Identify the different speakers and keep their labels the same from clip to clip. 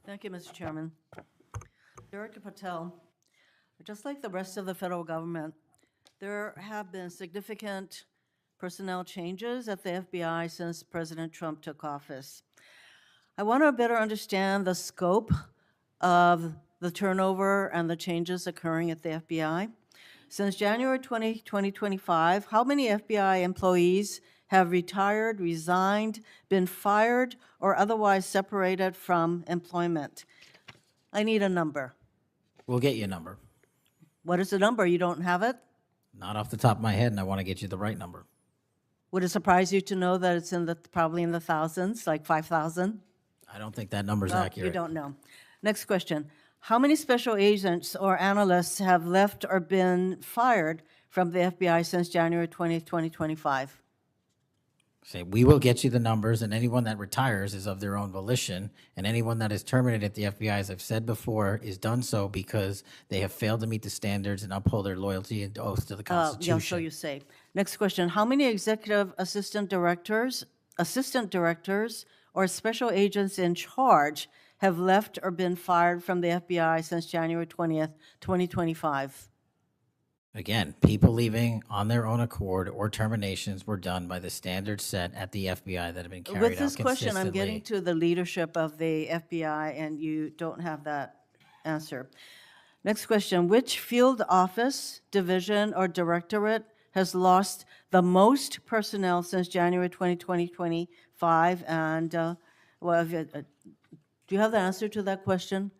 Speaker 1: Thank you, Mr. Chairman. Director Patel, just like the rest of the federal government, there have been significant personnel changes at the FBI since President Trump took office. I want to better understand the scope of the turnover and the changes occurring at the FBI. Since January 2025, how many FBI employees have retired, resigned, been fired, or otherwise separated from employment? I need a number.
Speaker 2: We'll get you a number.
Speaker 1: What is the number? You don't have it?
Speaker 2: Not off the top of my head, and I want to get you the right number.
Speaker 1: Would it surprise you to know that it's probably in the thousands, like 5,000?
Speaker 2: I don't think that number's
Speaker 1: Well,
Speaker 2: accurate.
Speaker 1: you don't know. Next question. How many special agents or analysts have left or been fired from the FBI since January 20th, 2025?
Speaker 2: Say, we will get you the numbers, and anyone that retires is of their own volition, and anyone that is terminated at the FBI, as I've said before, is done so because they have failed to meet the standards and uphold their loyalty and oath to the Constitution.
Speaker 1: Yeah, so you say. Next question. How many executive assistant directors, or special agents in charge have left or been fired from the FBI since January 20th, 2025?
Speaker 2: Again, people leaving on their own accord or terminations were done by the standards set at the FBI that have been carried out
Speaker 1: With this question, I'm getting
Speaker 2: consistently.
Speaker 1: to the leadership of the FBI, and you don't have that answer. Next question. Which field office, division, or directorate has lost the most personnel since January 2025? And do you have the answer to that question?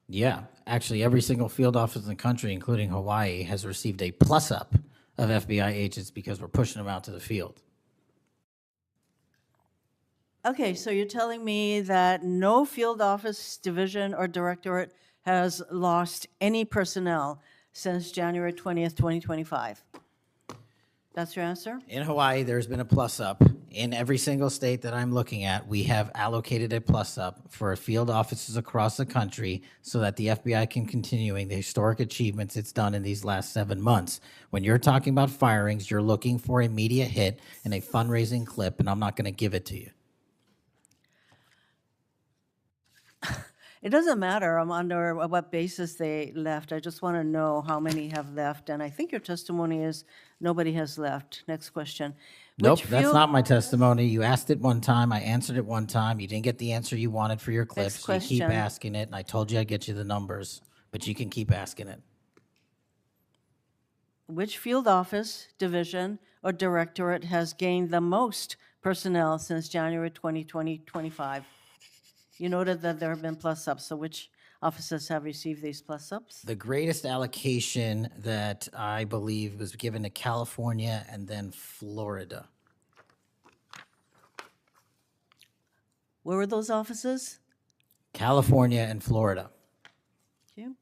Speaker 2: Yeah, actually, every single field office in the country, including Hawaii, has received a plus-up of FBI agents because we're pushing them out to the field.
Speaker 1: Okay, so you're telling me that no field office, division, or directorate has lost any personnel since January 20th, 2025? That's your answer?
Speaker 2: In Hawaii, there's been a plus-up. In every single state that I'm looking at, we have allocated a plus-up for field offices across the country so that the FBI can continuing the historic achievements it's done in these last 7 months. When you're talking about firings, you're looking for a media hit and a fundraising clip, and I'm not going to give it to you.
Speaker 1: It doesn't matter under what basis they left. I just want to know how many have left. And I think your testimony is nobody has left. Next question.
Speaker 2: Nope,
Speaker 1: Which
Speaker 2: that's
Speaker 1: field-
Speaker 2: not my testimony. You asked it one time. I answered it one time. You didn't get the answer you wanted for your clip,
Speaker 1: Next
Speaker 2: so you keep
Speaker 1: question.
Speaker 2: asking it, and I told you I'd get you the numbers, but you can keep asking it.
Speaker 1: Which field office, division, or directorate has gained the most personnel since January 2025? You noted that there have been plus-ups, so which offices have received these plus-ups?
Speaker 2: The greatest allocation that I believe was given to California and then Florida.
Speaker 1: Where were those offices?
Speaker 2: California and Florida.
Speaker 1: Thank you.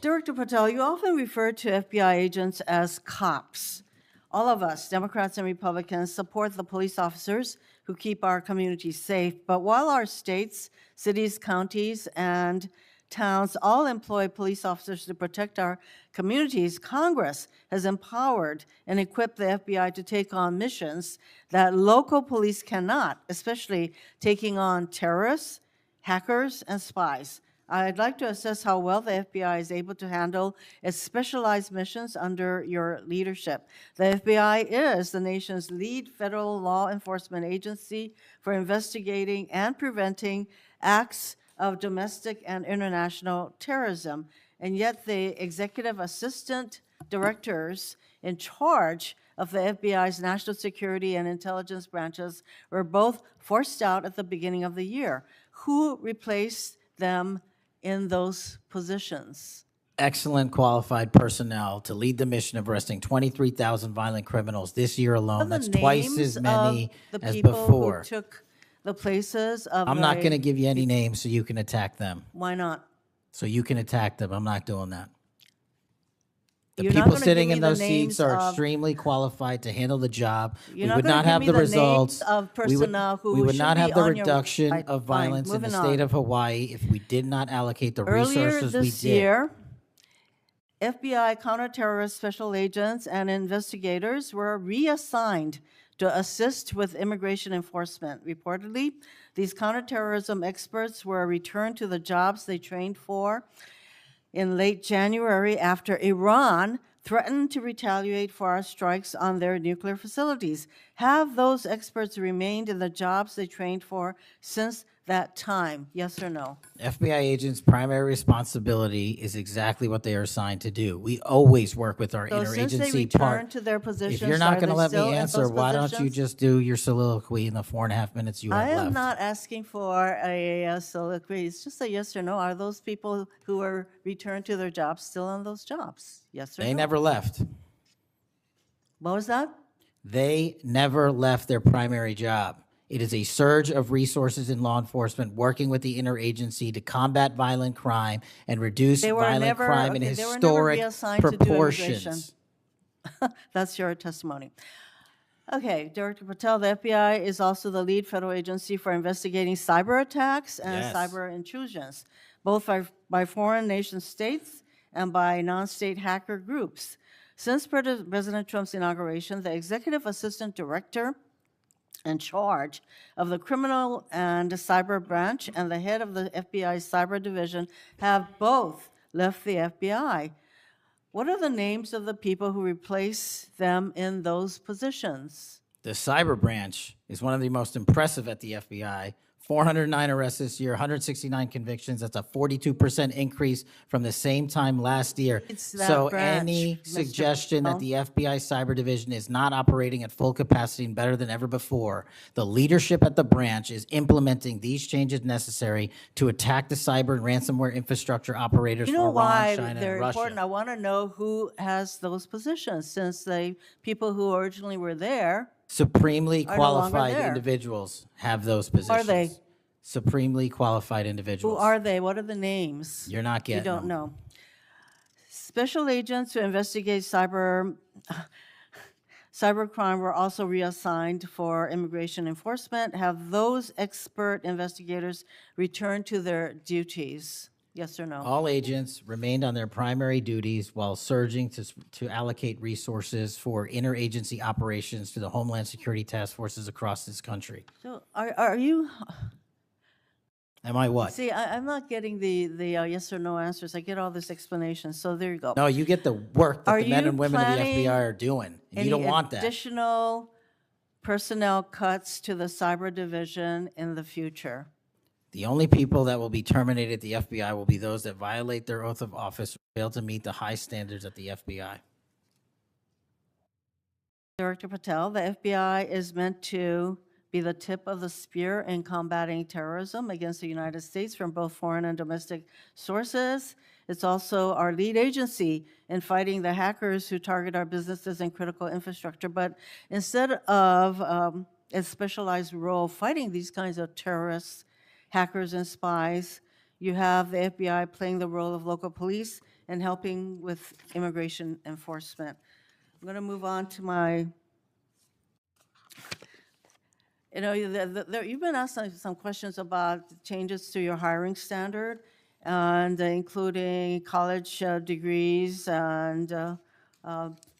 Speaker 1: Director Patel, you often refer to FBI agents as cops. All of us, Democrats and Republicans, support the police officers who keep our communities safe. But while our states, cities, counties, and towns all employ police officers to protect our communities, Congress has empowered and equipped the FBI to take on missions that local police cannot, especially taking on terrorists, hackers, and spies. I'd like to assess how well the FBI is able to handle its specialized missions under your leadership. The FBI is the nation's lead federal law enforcement agency for investigating and preventing acts of domestic and international terrorism. And yet the executive assistant directors in charge of the FBI's national security and intelligence branches were both forced out at the beginning of the year. Who replaced them in those positions?
Speaker 2: Excellent qualified personnel to lead the mission of arresting 23,000 violent criminals this year alone. That's twice as many as before.
Speaker 1: Who took the places of
Speaker 2: I'm not going to give you any names so you can attack them.
Speaker 1: Why not?
Speaker 2: So you can attack them. I'm not doing that. The
Speaker 1: You're not
Speaker 2: people
Speaker 1: gonna
Speaker 2: sitting
Speaker 1: give
Speaker 2: in
Speaker 1: me the
Speaker 2: those
Speaker 1: names
Speaker 2: seats are
Speaker 1: of-
Speaker 2: extremely qualified to handle the job.
Speaker 1: You're
Speaker 2: We
Speaker 1: not
Speaker 2: would
Speaker 1: gonna
Speaker 2: not
Speaker 1: give
Speaker 2: have
Speaker 1: me
Speaker 2: the
Speaker 1: the names
Speaker 2: results.
Speaker 1: of
Speaker 2: We would-
Speaker 1: personnel who
Speaker 2: we would
Speaker 1: should
Speaker 2: not
Speaker 1: be
Speaker 2: have the
Speaker 1: on your
Speaker 2: reduction
Speaker 1: website.
Speaker 2: of
Speaker 1: Fine,
Speaker 2: violence in the
Speaker 1: moving
Speaker 2: state
Speaker 1: on.
Speaker 2: of Hawaii if we did not allocate the
Speaker 1: Earlier
Speaker 2: resources we
Speaker 1: this
Speaker 2: did.
Speaker 1: year, FBI counterterrorist special agents and investigators were reassigned to assist with immigration enforcement. Reportedly, These counterterrorism experts were returned to the jobs they trained for in late January after Iran threatened to retaliate for our strikes on their nuclear facilities. Have those experts remained in the jobs they trained for since that time? Yes or no?
Speaker 2: FBI agents' primary responsibility is exactly what they are assigned to do. We always work with our
Speaker 1: So since they
Speaker 2: interagency
Speaker 1: returned
Speaker 2: part.
Speaker 1: to their positions,
Speaker 2: If you're not
Speaker 1: are
Speaker 2: going to
Speaker 1: they
Speaker 2: let
Speaker 1: still
Speaker 2: me
Speaker 1: in
Speaker 2: answer,
Speaker 1: those
Speaker 2: why don't you
Speaker 1: positions?
Speaker 2: just do your soliloquy in the 4.5 minutes you have
Speaker 1: I
Speaker 2: left?
Speaker 1: am not asking for a soliloquy. It's just a yes or no. Are those people who were returned to their jobs still on those jobs? Yes or no?
Speaker 2: They never left.
Speaker 1: What was that?
Speaker 2: They never left their primary job. It is a surge of resources in law enforcement working with the interagency to combat violent crime and reduce
Speaker 1: They were
Speaker 2: violent
Speaker 1: never
Speaker 2: crime in
Speaker 1: okay, they were never
Speaker 2: historic
Speaker 1: reassigned to do immigration.
Speaker 2: proportions.
Speaker 1: That's your testimony. Okay, Director Patel, the FBI is also the lead federal agency for investigating cyber attacks and
Speaker 2: Yes.
Speaker 1: cyber intrusions, both by foreign nation states and by non-state hacker groups. Since President Trump's inauguration, the executive assistant director in charge of the criminal and cyber branch and the head of the FBI's cyber division have both left the FBI. What are the names of the people who replace them in those positions?
Speaker 2: The cyber branch is one of the most impressive at the FBI. 409 arrests this year, 169 convictions. That's a 42% increase from the same time last year.
Speaker 1: It's that
Speaker 2: So
Speaker 1: branch,
Speaker 2: any
Speaker 1: Mr.
Speaker 2: suggestion that
Speaker 1: Patel.
Speaker 2: the FBI cyber division is not operating at full capacity and better than ever before, the leadership at the branch is implementing these changes necessary to attack the cyber and ransomware infrastructure operators
Speaker 1: You
Speaker 2: for
Speaker 1: know
Speaker 2: Iran,
Speaker 1: why
Speaker 2: China,
Speaker 1: they're
Speaker 2: and Russia.
Speaker 1: important? I want to know who has those positions, since the people who originally were there.
Speaker 2: Supremely
Speaker 1: are no longer
Speaker 2: qualified
Speaker 1: there.
Speaker 2: individuals have those positions.
Speaker 1: they?
Speaker 2: Supremely qualified
Speaker 1: Who
Speaker 2: individuals.
Speaker 1: are they? What are the names?
Speaker 2: You're not
Speaker 1: You
Speaker 2: getting
Speaker 1: don't
Speaker 2: them.
Speaker 1: know. Special agents who investigate cybercrime were also reassigned for immigration enforcement. Have those expert investigators returned to their duties? Yes or no?
Speaker 2: All agents remained on their primary duties while surging to allocate resources for interagency operations to the Homeland Security task forces across this country.
Speaker 1: So are you?
Speaker 2: Am I what?
Speaker 1: See, I'm not getting the yes or no answers. I get all this explanation. So there you go.
Speaker 2: No, you get the work that
Speaker 1: Are
Speaker 2: the men
Speaker 1: you
Speaker 2: and women of the
Speaker 1: planning
Speaker 2: FBI are doing. And you don't want that.
Speaker 1: Additional personnel cuts to the cyber division in the future?
Speaker 2: The only people that will be terminated at the FBI will be those that violate their oath of office or fail to meet the high standards at the FBI.
Speaker 1: Director Patel, the FBI is meant to be the tip of the spear in combating terrorism against the United States from both foreign and domestic sources. It's also our lead agency in fighting the hackers who target our businesses and critical infrastructure. But instead of a specialized role fighting these kinds of terrorists, hackers, and spies, you have the FBI playing the role of local police and helping with immigration enforcement. I'm going to move on to my, you've been asked some questions about the changes to your hiring standard, and including college degrees and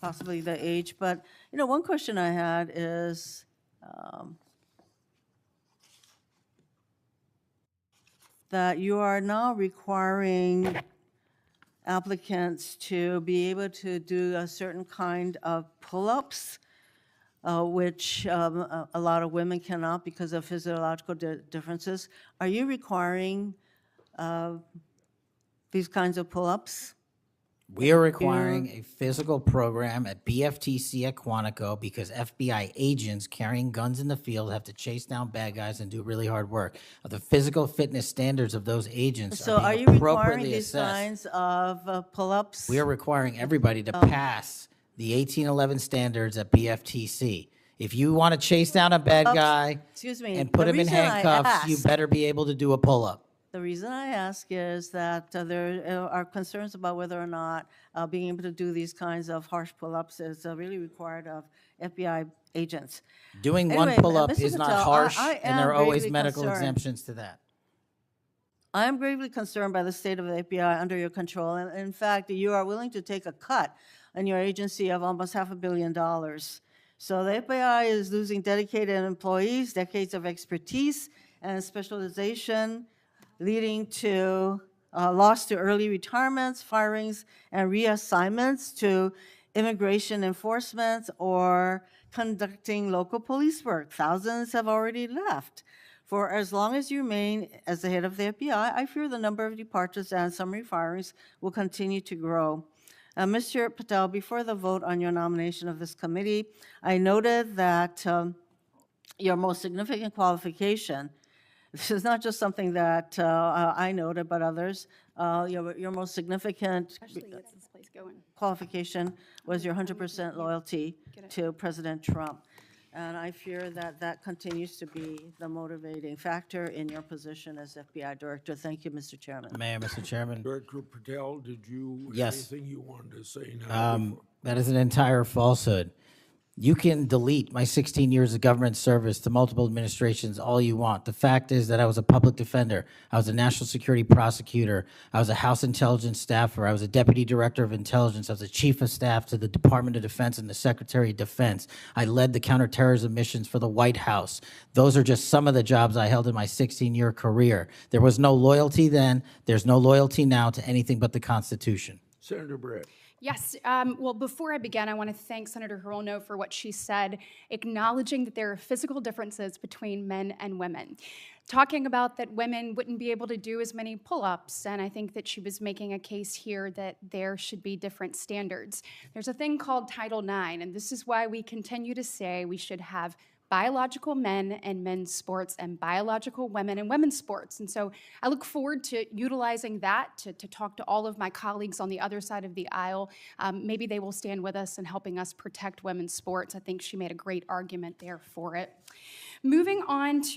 Speaker 1: possibly the age. But, one question I had is, that you are now requiring applicants to be able to do a certain kind of pull-ups, which a lot of women cannot because of physiological differences. Are you requiring these kinds of pull-ups?
Speaker 2: We are requiring a physical program at BFTC at Quantico because FBI agents carrying guns in the field have to chase down bad guys and do really hard work. The physical fitness standards of those agents
Speaker 1: So are
Speaker 2: being
Speaker 1: you requiring
Speaker 2: appropriately
Speaker 1: these
Speaker 2: assessed.
Speaker 1: kinds of pull-ups?
Speaker 2: We are requiring everybody to pass the 1811 standards at BFTC. If you want to chase down a bad guy
Speaker 1: Excuse me,
Speaker 2: and put
Speaker 1: the
Speaker 2: him in
Speaker 1: reason I
Speaker 2: handcuffs, you
Speaker 1: ask-
Speaker 2: better be able to do a pull-up.
Speaker 1: The reason I ask is that there are concerns about whether or not being able to do these kinds of harsh pull-ups is really required of FBI agents.
Speaker 2: Doing
Speaker 1: Anyway,
Speaker 2: one pull-up
Speaker 1: Mr.
Speaker 2: is not
Speaker 1: Patel,
Speaker 2: harsh,
Speaker 1: I
Speaker 2: and there are
Speaker 1: am
Speaker 2: always
Speaker 1: gravely
Speaker 2: medical
Speaker 1: concerned.
Speaker 2: exemptions to that.
Speaker 1: I am gravely concerned by the state of the FBI under your control. And in fact, you are willing to take a cut in your agency of almost $500 million. So the FBI is losing dedicated employees, decades of expertise, and specialization, leading to loss to early retirements, firings, and reassignments to immigration enforcement or conducting local police work. Thousands have already left. For as long as you remain as the head of the FBI, I fear the number of departures and summary firings will continue to grow. Mr. Patel, before the vote on your nomination of this committee, I noted that your most significant qualification, this is not just something that I noted, but others, your most significant
Speaker 3: Gets this place going.
Speaker 1: qualification was your 100% loyalty to President Trump. And I fear that that continues to be the motivating factor in your position as FBI Director. Thank you, Mr. Chairman.
Speaker 2: Mayor, Mr. Chairman.
Speaker 4: Director Patel, did you
Speaker 2: Yes.
Speaker 4: have anything you wanted to say now?
Speaker 2: That is an entire falsehood. You can delete my 16 years of government service to multiple administrations all you want. The fact is that I was a public defender. I was a national security prosecutor. I was a House intelligence staffer. I was a deputy director of intelligence. I was a chief of staff to the Department of Defense and the Secretary of Defense. I led the counterterrorism missions for the White House. Those are just some of the jobs I held in my 16-year career. There was no loyalty then. There's no loyalty now to anything but the Constitution.
Speaker 4: Senator Brett.
Speaker 3: Yes, well, before I begin, I want to thank Senator Hirono for what she said, acknowledging that there are physical differences between men and women. Talking about that women wouldn't be able to do as many pull-ups, and I think that she was making a case here that there should be different standards. There's a thing called Title IX, and this is why we continue to say we should have biological men and men's sports and biological women and women's sports. And so I look forward to utilizing that to talk to all of my colleagues on the other side of the aisle. Maybe they will stand with us in helping us protect women's sports. I think she made a great argument there for it. Moving on to